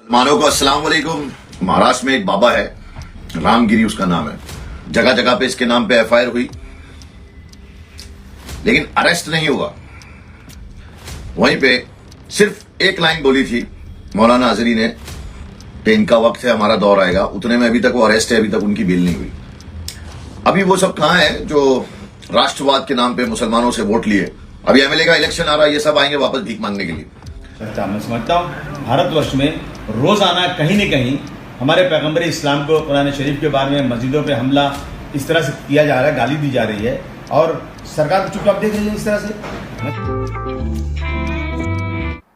मुसलमानों को अस्सलाम वालेकुम। महाराष्ट्र में एक बाबा है, रामगिरी उसका नाम है। जगह जगह पे इसके नाम पे एफआईआर हुई, लेकिन अरेस्ट नहीं हुआ। वहीं पे सिर्फ एक लाइन बोली थी मौलाना अजहरी ने कि इनका वक्त है, हमारा दौर आएगा। उतने में अभी तक वो अरेस्ट है, अभी तक उनकी बेल नहीं हुई। अभी वो सब कहां है जो राष्ट्रवाद के नाम पे मुसलमानों से वोट लिए। अभी एमएलए का इलेक्शन आ रहा है, ये सब आएंगे वापस भीख मांगने के लिए। मैं समझता हूँ भारतवर्ष में रोजाना कहीं न कहीं हमारे पैगंबर इस्लाम को, कुरान शरीफ के बारे में मस्जिदों पे हमला इस तरह से किया जा रहा है, गाली दी जा रही है और सरकार तो चुपचाप देख रही है इस तरह से।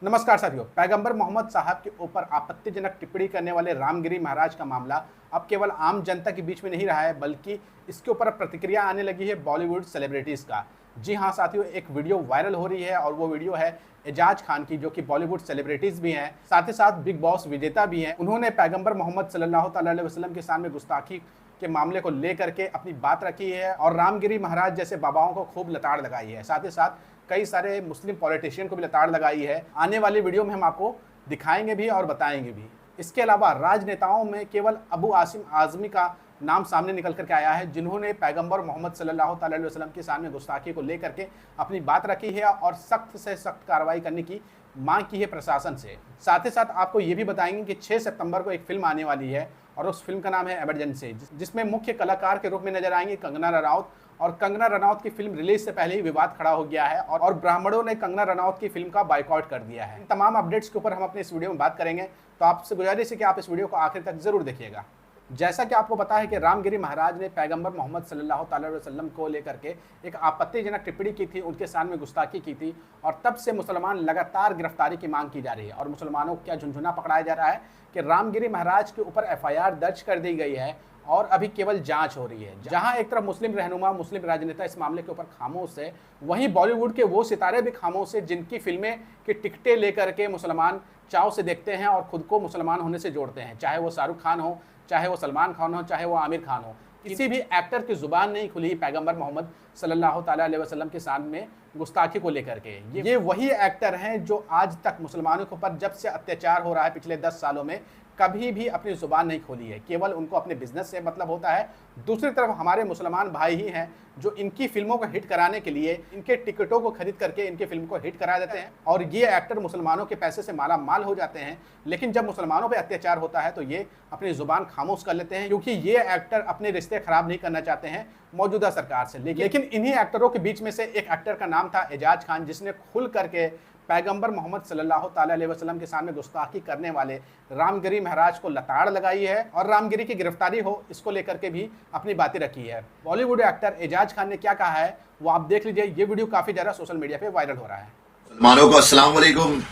नमस्कार साथियों, पैगंबर मोहम्मद साहब के ऊपर आपत्तिजनक टिप्पणी करने वाले रामगिरी महाराज का मामला अब केवल आम जनता के बीच में नहीं रहा है, बल्कि इसके ऊपर प्रतिक्रिया आने लगी है बॉलीवुड सेलिब्रिटीज़ का। जी हाँ साथियों, एक वीडियो वायरल हो रही है और वो वीडियो है एजाज खान की, जो कि बॉलीवुड सेलिब्रिटीज़ भी हैं, साथ ही साथ बिग बॉस विजेता भी हैं। उन्होंने पैगंबर मोहम्मद सल्लल्लाहु अलैहि वसल्लम के सामने गुस्ताखी के मामले को लेकर के अपनी बात रखी है और रामगिरी महाराज जैसे बाबाओं को खूब लताड़ लगाई है। साथ ही साथ कई सारे मुस्लिम पॉलिटिशियन को भी लताड़ लगाई है। आने वाली वीडियो में हम आपको दिखाएंगे भी और बताएंगे भी। इसके अलावा राजनेताओं में केवल अबू आसिम आज़मी का नाम सामने निकल करके आया है, जिन्होंने पैगंबर मोहम्मद सल्लल्लाहु अलैहि वसल्लम के सामने गुस्ताखी को लेकर के अपनी बात रखी है और सख्त से सख्त कार्रवाई करने की मांग की है प्रशासन से। साथ ही साथ आपको ये भी बताएंगे कि 6 सितंबर को एक फिल्म आने वाली है और उस फिल्म का नाम है इमरजेंसी, जिसमें मुख्य कलाकार के रूप में नजर आएंगे कंगना रनौत। और कंगना रनौत की फिल्म रिलीज से पहले ही विवाद खड़ा हो गया है और ब्राह्मणों ने कंगना रनौत की फिल्म का बायकॉट कर दिया है। इन तमाम अपडेट्स के ऊपर हम अपने इस वीडियो में बात करेंगे, तो आपसे गुजारिश है कि आप इस वीडियो को आखिर तक जरूर देखिएगा। जैसा कि आपको पता है कि रामगिरी महाराज ने पैगंबर मोहम्मद सल्लल्लाहु अलैहि वसल्लम को लेकर के एक आपत्तिजनक टिप्पणी की थी, उनके सामने गुस्ताखी की थी और तब से मुसलमान लगातार गिरफ्तारी की मांग की जा रही है और मुसलमानों को क्या झुंझुना पकड़ाया जा रहा है कि रामगिरी महाराज के ऊपर एफआईआर दर्ज कर दी गई है और अभी केवल जांच हो रही है। जहां एक तरफ मुस्लिम रहनुमा, मुस्लिम राजनेता इस मामले के ऊपर खामोश है, वहीं बॉलीवुड के वो सितारे भी खामोश है जिनकी फिल्में की टिकटें लेकर के मुसलमान चाव से देखते हैं और खुद को मुसलमान होने से जोड़ते हैं। चाहे वो शाहरुख खान हो, चाहे वो सलमान खान हो, चाहे वो आमिर खान हो, किसी भी एक्टर की जुबान नहीं खुली पैगंबर मोहम्मद सल्लल्लाहु अलैहि वसल्लम के सामने गुस्ताखी को लेकर के। ये वही एक्टर हैं जो आज तक मुसलमानों के ऊपर जब से अत्याचार हो रहा है पिछले 10 सालों में कभी भी अपनी जुबान नहीं खोली है। केवल उनको अपने बिजनेस से मतलब होता है। दूसरी तरफ हमारे मुसलमान भाई ही हैं जो इनकी फिल्मों को हिट कराने के लिए इनके टिकटों को खरीद करके इनकी फिल्म को हिट करा देते हैं और ये एक्टर मुसलमानों के पैसे से माला माल हो जाते हैं। लेकिन जब मुसलमानों पे अत्याचार होता है तो ये अपनी जुबान खामोश कर लेते हैं, क्योंकि ये एक्टर अपने रिश्ते खराब नहीं करना चाहते हैं मौजूदा सरकार से। लेकिन इन्हीं एक्टरों के बीच में से एक एक्टर का नाम था एजाज खान, जिसने खुल करके पैगंबर मोहम्मद सल्लल्लाहु अलैहि वसल्लम के सामने गुस्ताखी करने वाले रामगिरी महाराज को लताड़ लगाई है और रामगिरी की गिरफ्तारी हो इसको लेकर के भी अपनी बातें रखी है। बॉलीवुड एक्टर एजाज खान ने क्या कहा है वो आप देख लीजिए। ये वीडियो काफी ज्यादा सोशल मीडिया पे वायरल हो रहा है। मुसलमानों को अस्सलाम वालेकुम,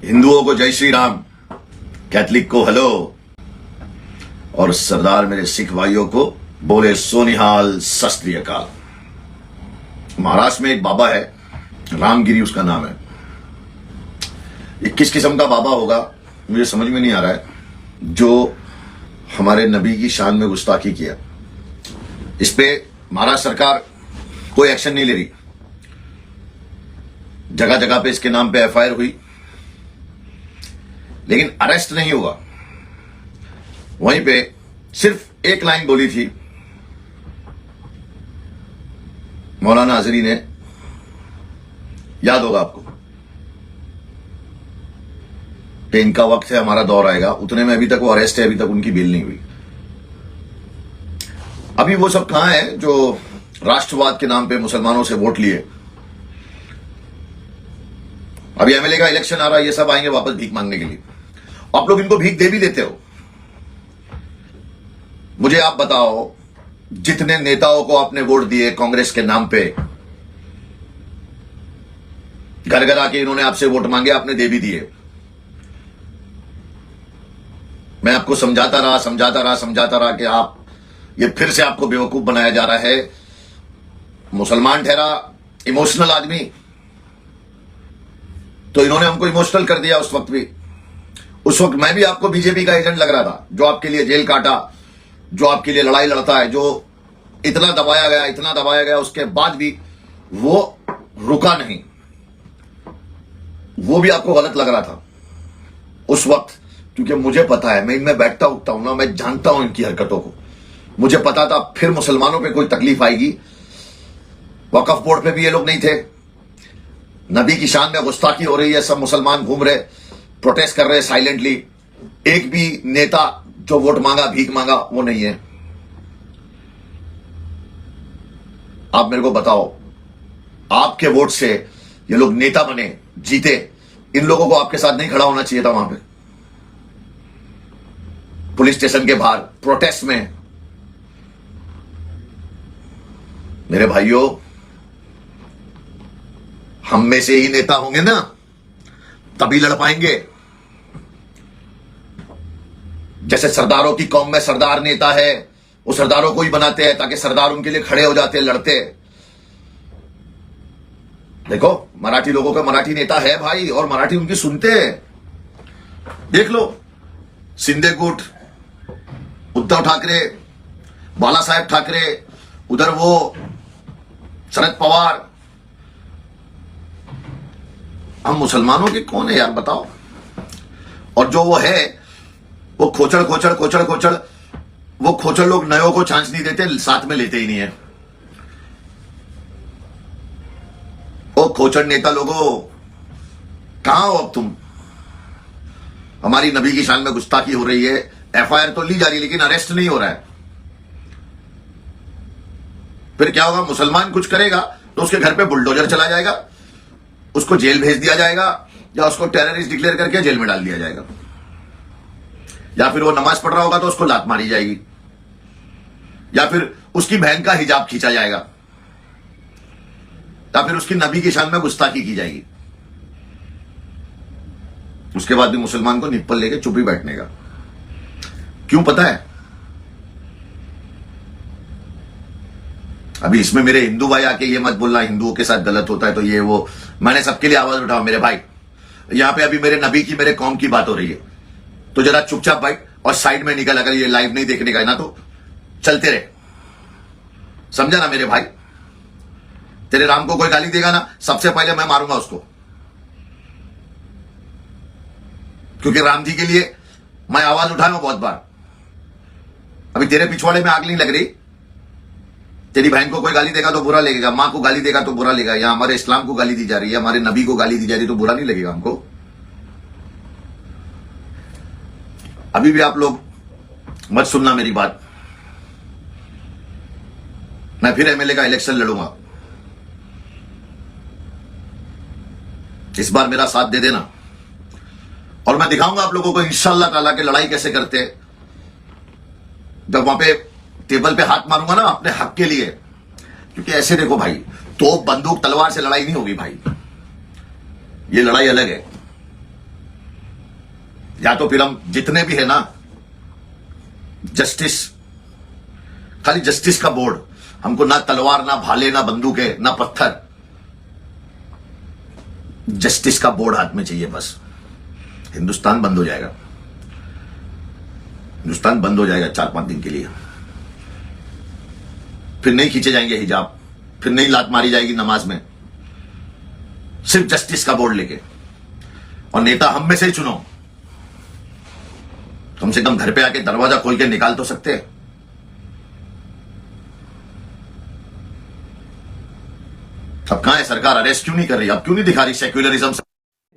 हिंदुओं को जय श्री राम, कैथलिक को हेलो और सरदार मेरे सिख भाइयों को बोले सोनिहाल सत श्री अकाल। महाराष्ट्र में एक बाबा है, रामगिरी उसका नाम है। ये किस किस्म का बाबा होगा मुझे समझ में नहीं आ रहा है, जो हमारे नबी की शान में गुस्ताखी किया। इस पे महाराष्ट्र सरकार कोई एक्शन नहीं ले रही। जगह जगह पे इसके नाम पे एफआईआर हुई, लेकिन अरेस्ट नहीं हुआ। वहीं पे सिर्फ एक लाइन बोली थी मौलाना अजहरी ने, याद होगा आपको, कि इनका वक्त है, हमारा दौर आएगा। उतने में अभी तक वो अरेस्ट है, अभी तक उनकी बेल नहीं हुई। अभी वो सब कहां है जो राष्ट्रवाद के नाम पे मुसलमानों से वोट लिए। अभी एमएलए का इलेक्शन आ रहा है, ये सब आएंगे वापस भीख मांगने के लिए। आप लोग इनको भीख दे भी देते हो। मुझे आप बताओ, जितने नेताओं को आपने वोट दिए कांग्रेस के नाम पे, घर घर आके इन्होंने आपसे वोट मांगे, आपने दे भी दिए। मैं आपको समझाता रहा कि आप ये फिर से आपको बेवकूफ बनाया जा रहा है। मुसलमान ठहरा इमोशनल आदमी, तो इन्होंने हमको इमोशनल कर दिया। उस वक्त मैं भी आपको बीजेपी का एजेंट लग रहा था, जो आपके लिए जेल काटा, जो आपके लिए लड़ाई लड़ता है, जो इतना दबाया गया, उसके बाद भी वो रुका नहीं। वो भी आपको गलत लग रहा था। उस वक्त क्योंकि मुझे पता है, मैं इनमें बैठता उठता हूं ना, मैं जानता हूं इनकी हरकतों को। मुझे पता था फिर मुसलमानों पे कोई तकलीफ आएगी। वक्फ बोर्ड पे भी ये लोग नहीं थे, नबी की शान में गुस्ताखी हो रही है, सब मुसलमान घूम रहे, प्रोटेस्ट कर रहे साइलेंटली। एक भी नेता जो वोट मांगा, भीख मांगा, वो नहीं है। आप मेरे को बताओ, आपके वोट से ये लोग नेता बने, जीते, इन लोगों को आपके साथ नहीं खड़ा होना चाहिए था वहां पे पुलिस स्टेशन के बाहर प्रोटेस्ट में। मेरे भाइयों, हम में से ही नेता होंगे ना, तभी लड़ पाएंगे। जैसे सरदारों की कौम में सरदार नेता है, वो सरदारों को ही बनाते हैं ताकि सरदार उनके लिए खड़े हो जाते, लड़ते। देखो, मराठी लोगों का मराठी नेता है भाई, और मराठी उनकी सुनते हैं। देख लो, शिंदे गुट, उद्धव ठाकरे, बाला साहेब ठाकरे, उधर वो शरद पवार। हम मुसलमानों के कौन है यार, बताओ। और जो वो है, वो खोचड़ खोचड़ खोचड़ खोचड़, वो खोचड़ लोग नयों को चांस नहीं देते, साथ में लेते ही नहीं है। ओ खोचड़ नेता लोगों, कहां हो अब तुम? हमारी नबी की शान में गुस्ताखी हो रही है, एफआईआर तो ली जा रही है, लेकिन अरेस्ट नहीं हो रहा है। फिर क्या होगा? मुसलमान कुछ करेगा तो उसके घर पे बुलडोजर चला जाएगा, उसको जेल भेज दिया जाएगा, या उसको टेररिस्ट डिक्लेयर करके जेल में डाल दिया जाएगा। या फिर वो नमाज पढ़ रहा होगा तो उसको लात मारी जाएगी, या फिर उसकी बहन का हिजाब खींचा जाएगा, या फिर उसकी नबी की शान में गुस्ताखी की जाएगी। उसके बाद भी मुसलमान को निप्पल लेके चुप ही बैठने का। क्यों पता है? अभी इसमें मेरे हिंदू भाई आके ये मत बोलना हिंदुओं के साथ गलत होता है तो ये वो। मैंने सबके लिए आवाज उठाओ मेरे भाई। यहां पे अभी मेरे नबी की, मेरे कौम की बात हो रही है, तो जरा चुपचाप बैठ और साइड में निकल। अगर ये लाइव नहीं देखने का है ना तो चलते रहे, समझा ना मेरे भाई? तेरे राम को कोई गाली देगा ना, सबसे पहले मैं मारूंगा उसको, क्योंकि राम जी के लिए मैं आवाज उठाया हूं बहुत बार। अभी तेरे पिछवाड़े में आग नहीं लग रही। तेरी बहन को कोई गाली देगा तो बुरा लगेगा, मां को गाली देगा तो बुरा लगेगा, या हमारे इस्लाम को गाली दी जा रही है, हमारे नबी को गाली दी जा रही है तो बुरा नहीं लगेगा हमको। अभी भी आप लोग मत सुनना मेरी बात। मैं फिर एमएलए का इलेक्शन लड़ूंगा, इस बार मेरा साथ दे देना, और मैं दिखाऊंगा आप लोगों को इंशाअल्लाह ताला के लड़ाई कैसे करते हैं। जब वहां पे टेबल पे हाथ मारूंगा ना अपने हक के लिए, क्योंकि ऐसे देखो भाई, तो बंदूक तलवार से लड़ाई नहीं होगी भाई, ये लड़ाई अलग है। या तो फिर हम जितने भी है ना, जस्टिस, खाली जस्टिस का बोर्ड, हमको ना तलवार, ना भाले, ना बंदूक है, ना पत्थर, जस्टिस का बोर्ड हाथ में चाहिए बस। हिंदुस्तान बंद हो जाएगा, हिंदुस्तान बंद हो जाएगा 4-5 दिन के लिए। फिर नहीं खींचे जाएंगे हिजाब, फिर नहीं लात मारी जाएगी नमाज में, सिर्फ जस्टिस का बोर्ड लेके। और नेता हम में से ही चुनो, कम से कम घर पे आके दरवाजा खोल के निकाल तो सकते हैं। अब कहां है सरकार? अरेस्ट क्यों नहीं कर रही? अब क्यों नहीं दिखा रही सेक्युलरिज्म?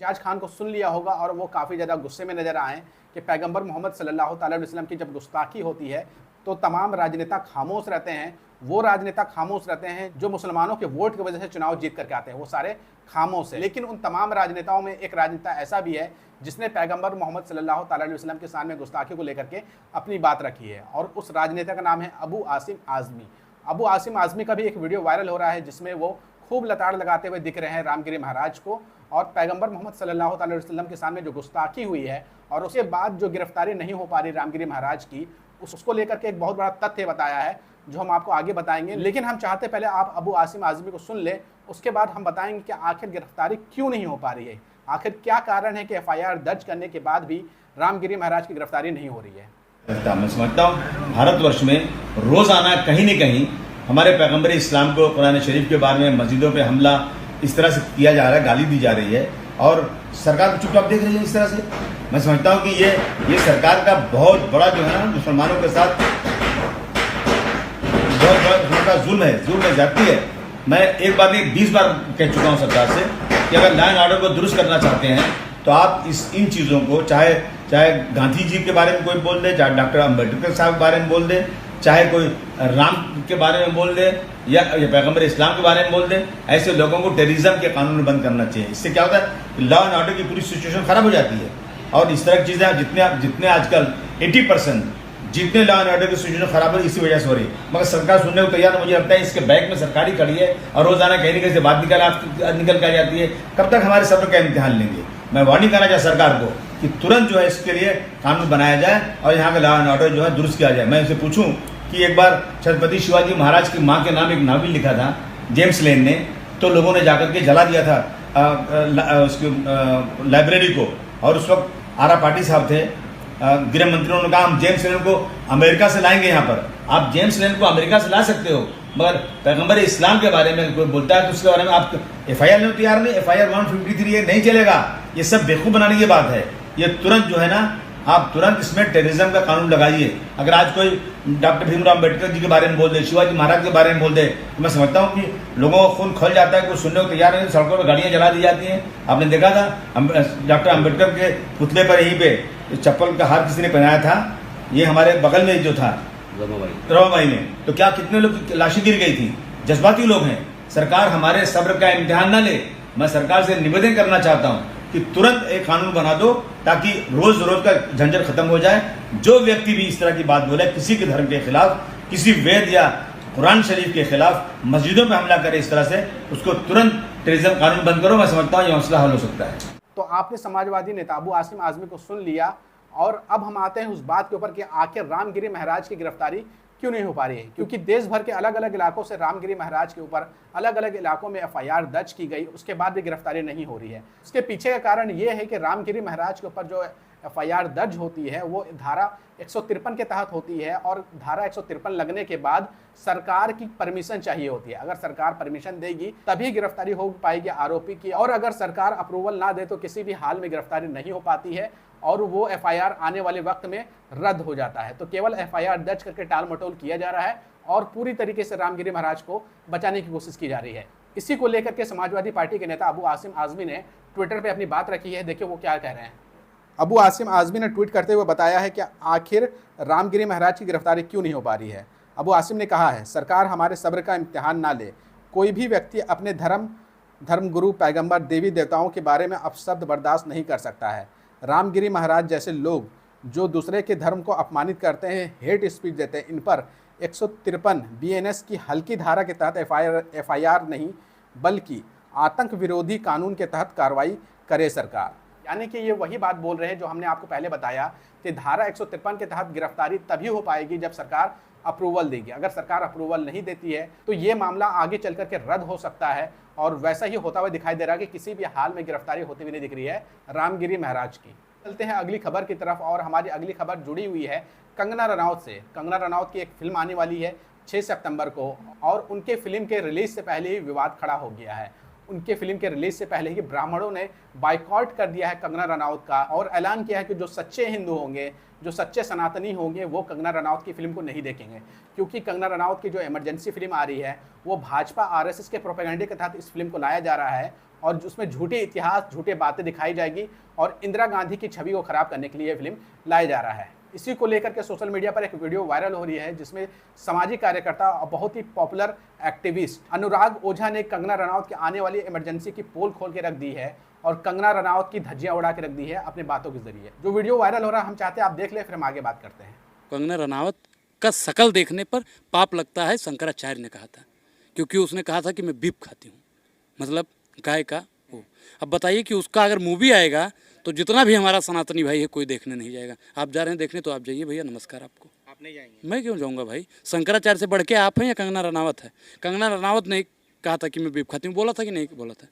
जाज खान को सुन लिया होगा और वो काफ़ी ज़्यादा गुस्से में नजर आए कि पैगंबर मोहम्मद सल्लल्लाहु अलैहि वसल्लम की जब गुस्ताखी होती है तो तमाम राजनेता खामोश रहते हैं। वो राजनेता खामोश रहते हैं जो मुसलमानों के वोट की वजह से चुनाव जीत करके आते हैं, वो सारे खामोश है। लेकिन उन तमाम राजनेताओं में एक राजनेता ऐसा भी है जिसने पैगंबर मोहम्मद सल्लल्लाहु अलैहि वसल्लम के सामने गुस्ताखी को लेकर के अपनी बात रखी है, और उस राजनेता का नाम है अबू आसिम आज़मी। अबू आसिम आज़मी का भी एक वीडियो वायरल हो रहा है जिसमें वो खूब लताड़ लगाते हुए दिख रहे हैं रामगिरी महाराज को, और पैगंबर मोहम्मद सल्लल्लाहु अलैहि वसल्लम के सामने जो गुस्ताखी हुई है और उसके बाद जो गिरफ्तारी नहीं हो पा रही रामगिरी महाराज की, उसको लेकर के एक बहुत बड़ा तथ्य बताया है जो हम आपको आगे बताएंगे। लेकिन हम चाहते पहले आप अबू आसिम आज़मी को सुन ले, उसके बाद हम बताएंगे कि आखिर गिरफ्तारी क्यों नहीं हो पा रही है, आखिर क्या कारण है कि एफआईआर दर्ज करने के बाद भी रामगिरी महाराज की गिरफ्तारी नहीं हो रही है। मैं समझता हूँ भारतवर्ष में रोजाना कहीं न कहीं हमारे पैगंबर इस्लाम को, कुरान शरीफ के बारे में मस्जिदों पे हमला इस तरह से किया जा रहा है, गाली दी जा रही है, और सरकार चुपचाप देख रही है इस तरह से। मैं समझता हूँ कि ये सरकार का बहुत बड़ा जो है ना मुसलमानों के साथ बहुत बड़ा जुल्म है, जाती है। मैं एक बार नहीं 20 बार कह चुका हूँ सरकार से कि अगर लॉ एंड ऑर्डर को दुरुस्त करना चाहते हैं तो आप इन चीज़ों को चाहे गांधी जी के बारे में कोई बोल दे, चाहे डॉक्टर अम्बेडकर साहब के बारे में बोल दे, चाहे कोई राम के बारे में बोल दे या पैगम्बर इस्लाम के बारे में बोल दे, ऐसे लोगों को टेररिज्म के कानून में बंद करना चाहिए। इससे क्या होता है कि लॉ एंड ऑर्डर की पूरी सिचुएशन खराब हो जाती है। और इस तरह की चीज़ें जितने आजकल 80% जितने लॉ एंड ऑर्डर की सिचुएशन खराब हो रही इसी वजह से हो रही है, मगर सरकार सुनने को तैयार। मुझे लगता है इसके बैक में सरकार ही खड़ी है और रोजाना कहीं ना कहीं से बात निकल कर जाती है। कब तक हमारे सब्र का इम्तिहान लेंगे? मैं वार्निंग करना चाहता सरकार को कि तुरंत जो है इसके लिए कानून बनाया जाए और यहाँ का लॉ एंड ऑर्डर जो है दुरुस्त किया जाए। मैं उनसे पूछूं कि एक बार छत्रपति शिवाजी महाराज की माँ के नाम एक नावल लिखा था जेम्स लेन ने, तो लोगों ने जाकर के जला दिया था उसकी लाइब्रेरी को। और उस वक्त आरा पाटिल साहब थे गृह मंत्री, ने कहा हम जेम्स लेन को अमेरिका से लाएंगे यहाँ पर। आप जेम्स लेन को अमेरिका से ला सकते हो, मगर पैगंबर इस्लाम के बारे में कोई बोलता है तो उसके बारे में आप FIR लेने तैयार नहीं। FIR 153 नहीं चलेगा। ये सब बेवकूफ़ बनाने की बात है। ये तुरंत जो है ना, आप तुरंत इसमें टेररिज्म का कानून लगाइए। अगर आज कोई डॉक्टर भीमराव अम्बेडकर जी के बारे में बोल दे, शिवाजी महाराज के बारे में बोल दे, तो मैं समझता हूँ कि लोगों को खून खोल जाता है, कोई सुनने को तैयार नहीं, सड़कों पर गाड़ियाँ जला दी जाती हैं। आपने देखा था डॉक्टर अम्बेडकर के पुतले पर यहीं पे चप्पल का हार किसी ने पहनाया था, ये हमारे बगल में जो था रमाबाई ने, तो क्या कितने लोग लाशें गिर गई थी। जज्बाती लोग हैं। सरकार हमारे सब्र का इम्तिहान ना ले। मैं सरकार से निवेदन करना चाहता हूँ कि तुरंत एक कानून बना दो ताकि रोज का झंझट खत्म हो जाए। जो व्यक्ति भी इस तरह की बात बोले, किसी के धर्म के खिलाफ, किसी वेद या कुरान शरीफ के खिलाफ, मस्जिदों में हमला करे इस तरह से, उसको तुरंत टेररिज्म कानून बंद करो। मैं समझता हूँ ये मसला हल हो सकता है। तो आपने समाजवादी नेता अबू आसिम आजमी को सुन लिया, और अब हम आते हैं उस बात के ऊपर कि आखिर रामगिरी महाराज की गिरफ्तारी क्यों नहीं हो पा रही है। क्योंकि देश भर के अलग अलग इलाकों से रामगिरी महाराज के ऊपर अलग अलग इलाकों में FIR दर्ज की गई, उसके बाद भी गिरफ्तारी नहीं हो रही है। उसके पीछे का कारण ये है कि रामगिरी महाराज के ऊपर जो FIR दर्ज होती है वो धारा 153 के तहत होती है, और धारा 153 लगने के बाद सरकार की परमिशन चाहिए होती है। अगर सरकार परमिशन देगी तभी गिरफ्तारी हो पाएगी आरोपी की, और अगर सरकार अप्रूवल ना दे तो किसी भी हाल में गिरफ्तारी नहीं हो पाती है और वो FIR आने वाले वक्त में रद्द हो जाता है। तो केवल FIR दर्ज करके टाल मटोल किया जा रहा है और पूरी तरीके से रामगिरी महाराज को बचाने की कोशिश की जा रही है। इसी को लेकर के समाजवादी पार्टी के नेता अबू आसिम आजमी ने ट्विटर पे अपनी बात रखी है। देखिए वो क्या कह रहे हैं। अबू आसिम आजमी ने ट्वीट करते हुए बताया है कि आखिर रामगिरी महाराज की गिरफ्तारी क्यों नहीं हो पा रही है। अबू आसिम ने कहा है, सरकार हमारे सब्र का इम्तिहान ना ले। कोई भी व्यक्ति अपने धर्मगुरु, पैगंबर, देवी देवताओं के बारे में अपशब्द बर्दाश्त नहीं कर सकता है। रामगिरी महाराज जैसे लोग जो दूसरे के धर्म को अपमानित करते हैं, हेट स्पीच देते हैं, इन पर 153 BNS की हल्की धारा के तहत FIR नहीं बल्कि आतंक विरोधी कानून के तहत कार्रवाई करे सरकार। यानी कि ये वही बात बोल रहे हैं जो हमने आपको पहले बताया कि धारा 153 के तहत गिरफ्तारी तभी हो पाएगी जब सरकार अप्रूवल देगी। अगर सरकार अप्रूवल नहीं देती है तो ये मामला आगे चल करके रद्द हो सकता है, और वैसा ही होता हुआ दिखाई दे रहा है कि किसी भी हाल में गिरफ्तारी होती हुई नहीं दिख रही है रामगिरी महाराज की। चलते हैं अगली खबर की तरफ, और हमारी अगली खबर जुड़ी हुई है कंगना रनौत से। कंगना रनौत की एक फिल्म आने वाली है 6 सितंबर को, और उनके फिल्म के रिलीज से पहले ही विवाद खड़ा हो गया है। उनके फिल्म के रिलीज से पहले ही ब्राह्मणों ने बाइकआउट कर दिया है कंगना रनौत का, और ऐलान किया है कि जो सच्चे हिंदू होंगे, जो सच्चे सनातनी होंगे, वो कंगना रनौत की फिल्म को नहीं देखेंगे। क्योंकि कंगना रनौत की जो इमरजेंसी फिल्म आ रही है वो भाजपा RSS के प्रोपेगेंडे के तहत इस फिल्म को लाया जा रहा है, और उसमें झूठे इतिहास, झूठे बातें दिखाई जाएगी, और इंदिरा गांधी की छवि को खराब करने के लिए फिल्म लाया जा रहा है। इसी को लेकर के सोशल मीडिया पर एक वीडियो वायरल हो रही है जिसमें सामाजिक कार्यकर्ता और बहुत ही पॉपुलर एक्टिविस्ट अनुराग ओझा ने कंगना रनौत की आने वाली इमरजेंसी की पोल खोल के रख दी है, और कंगना रनौत की धज्जियां उड़ा के रख दी है अपनी बातों के जरिए। जो वीडियो वायरल हो रहा है हम चाहते हैं आप देख ले, फिर हम आगे बात करते हैं। कंगना रनौत का शकल देखने पर पाप लगता है, शंकराचार्य ने कहा था, क्योंकि उसने कहा था कि मैं बीफ खाती हूँ, मतलब गाय का वो। अब बताइए कि उसका अगर मूवी आएगा तो जितना भी हमारा सनातनी भाई है कोई देखने नहीं जाएगा। आप जा रहे हैं देखने तो आप जाइए भैया, नमस्कार आपको। आप नहीं जाएंगे? मैं क्यों जाऊँगा भाई? शंकराचार्य से बढ़ के आप हैं या कंगना रनौत है? कंगना रनौत ने कहा था कि मैं बीफ खाती हूँ, बोला था कि नहीं बोला था?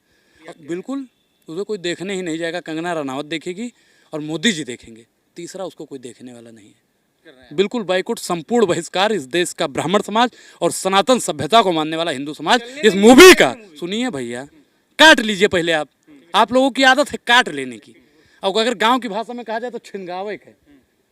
बिल्कुल, उसे कोई देखने ही नहीं जाएगा। कंगना रनौत देखेगी और मोदी जी देखेंगे, तीसरा उसको कोई देखने वाला नहीं है। बिल्कुल बाइकआउट, संपूर्ण बहिष्कार इस देश का ब्राह्मण समाज और सनातन सभ्यता को मानने वाला हिंदू समाज इस मूवी का। सुनिए भैया, काट लीजिए पहले। आप लोगों की आदत है काट लेने की। और अगर गांव की भाषा में कहा जाए तो छिनगावक है।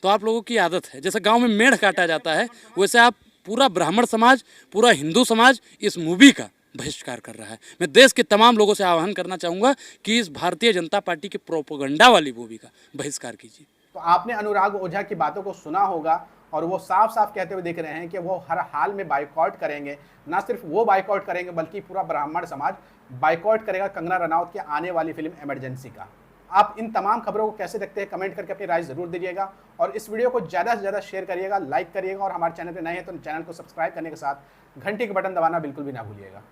तो आप लोगों की आदत है, जैसे गांव में मेढ़ काटा जाता है वैसे आप पूरा ब्राह्मण समाज, पूरा हिंदू समाज इस मूवी का बहिष्कार कर रहा है। मैं देश के तमाम लोगों से आह्वान करना चाहूँगा कि इस भारतीय जनता पार्टी की प्रोपेगेंडा वाली मूवी का बहिष्कार कीजिए। तो आपने अनुराग ओझा की बातों को सुना होगा और वो साफ साफ कहते हुए दिख रहे हैं कि वो हर हाल में बाइकआउट करेंगे। ना सिर्फ वो बाइकआउट करेंगे बल्कि पूरा ब्राह्मण समाज बाइकआउट करेगा कंगना रनावत की आने वाली फिल्म इमरजेंसी का। आप इन तमाम खबरों को कैसे देखते हैं, कमेंट करके अपनी राय जरूर दीजिएगा और इस वीडियो को ज़्यादा से ज़्यादा शेयर करिएगा, लाइक करिएगा और हमारे चैनल पर नए हैं तो चैनल को सब्सक्राइब करने के साथ घंटी का बटन दबाना बिल्कुल भी ना भूलिएगा।